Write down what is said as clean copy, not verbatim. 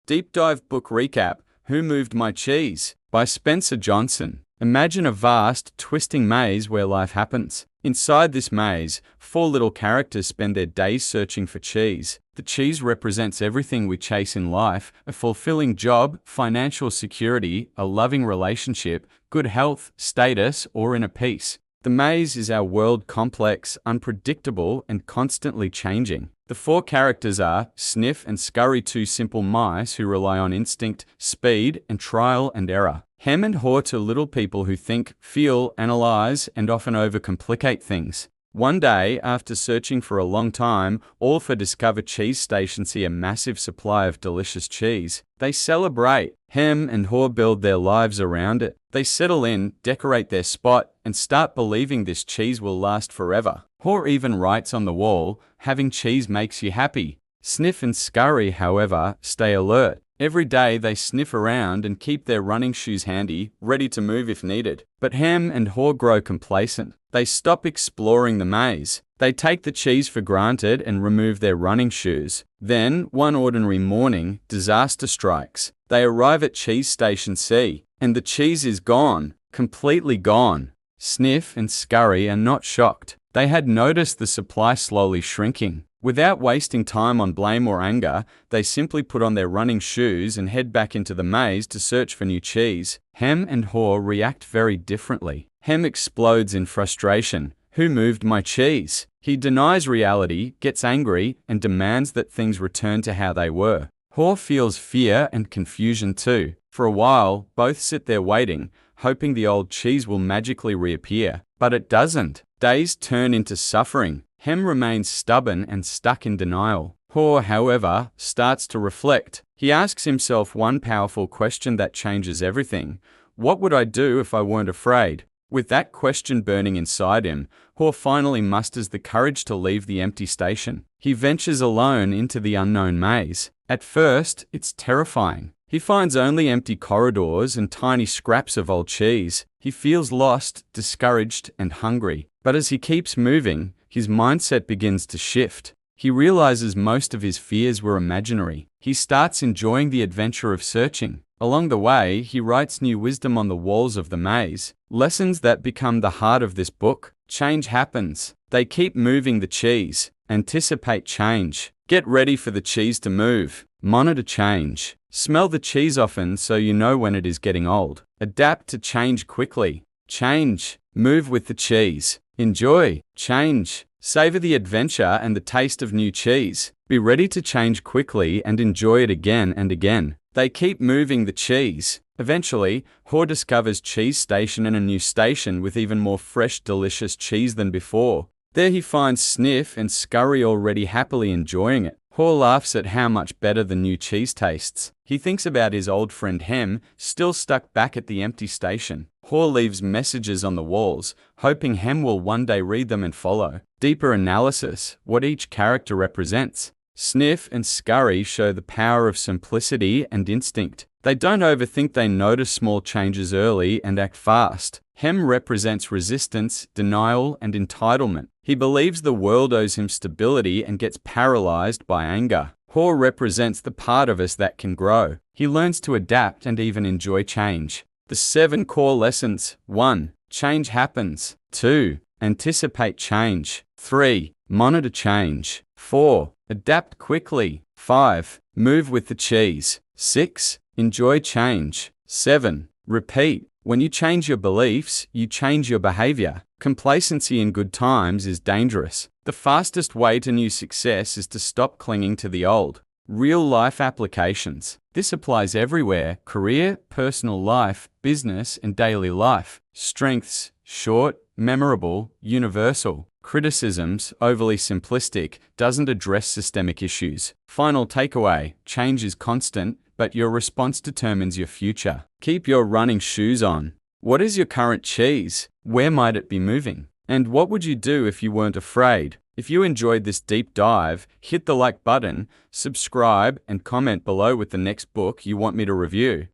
Deep Dive Book Recap: Who Moved My Cheese? By Spencer Johnson. Imagine a vast, twisting maze where life happens. Inside this maze, four little characters spend their days searching for cheese. The cheese represents everything we chase in life: a fulfilling job, financial security, a loving relationship, good health, status, or inner peace. The maze is our world, complex, unpredictable, and constantly changing. The four characters are Sniff and Scurry, two simple mice who rely on instinct, speed, and trial and error. Hem and Haw, two little people who think, feel, analyze, and often overcomplicate things. One day, after searching for a long time, all four discover cheese station see a massive supply of delicious cheese. They celebrate. Hem and Haw build their lives around it. They settle in, decorate their spot, and start believing this cheese will last forever. Haw even writes on the wall, "Having cheese makes you happy." Sniff and Scurry, however, stay alert. Every day they sniff around and keep their running shoes handy, ready to move if needed. But Hem and Haw grow complacent. They stop exploring the maze. They take the cheese for granted and remove their running shoes. Then, one ordinary morning, disaster strikes. They arrive at Cheese Station C, and the cheese is gone, completely gone. Sniff and Scurry are not shocked. They had noticed the supply slowly shrinking. Without wasting time on blame or anger, they simply put on their running shoes and head back into the maze to search for new cheese. Hem and Haw react very differently. Hem explodes in frustration. "Who moved my cheese?" He denies reality, gets angry, and demands that things return to how they were. Haw feels fear and confusion too. For a while, both sit there waiting, hoping the old cheese will magically reappear. But it doesn't. Days turn into suffering. Hem remains stubborn and stuck in denial. Haw, however, starts to reflect. He asks himself one powerful question that changes everything. What would I do if I weren't afraid? With that question burning inside him, Haw finally musters the courage to leave the empty station. He ventures alone into the unknown maze. At first, it's terrifying. He finds only empty corridors and tiny scraps of old cheese. He feels lost, discouraged, and hungry. But as he keeps moving, his mindset begins to shift. He realizes most of his fears were imaginary. He starts enjoying the adventure of searching. Along the way, he writes new wisdom on the walls of the maze, lessons that become the heart of this book. Change happens. They keep moving the cheese. Anticipate change. Get ready for the cheese to move. Monitor change. Smell the cheese often so you know when it is getting old. Adapt to change quickly. Change. Move with the cheese. Enjoy. Change. Savor the adventure and the taste of new cheese. Be ready to change quickly and enjoy it again and again. They keep moving the cheese. Eventually, Haw discovers Cheese Station and a new station with even more fresh, delicious cheese than before. There he finds Sniff and Scurry already happily enjoying it. Haw laughs at how much better the new cheese tastes. He thinks about his old friend Hem, still stuck back at the empty station. Haw leaves messages on the walls, hoping Hem will one day read them and follow. Deeper analysis: what each character represents. Sniff and Scurry show the power of simplicity and instinct. They don't overthink, they notice small changes early and act fast. Hem represents resistance, denial, and entitlement. He believes the world owes him stability and gets paralyzed by anger. Haw represents the part of us that can grow. He learns to adapt and even enjoy change. The 7 core lessons: 1. Change happens. 2. Anticipate change. 3. Monitor change. 4. Adapt quickly. 5. Move with the cheese. 6. Enjoy change. 7. Repeat. When you change your beliefs, you change your behavior. Complacency in good times is dangerous. The fastest way to new success is to stop clinging to the old. Real-life applications. This applies everywhere: career, personal life, business, and daily life. Strengths: short, memorable, universal. Criticisms: overly simplistic, doesn't address systemic issues. Final takeaway: change is constant, but your response determines your future. Keep your running shoes on. What is your current cheese? Where might it be moving? And what would you do if you weren't afraid? If you enjoyed this deep dive, hit the like button, subscribe, and comment below with the next book you want me to review.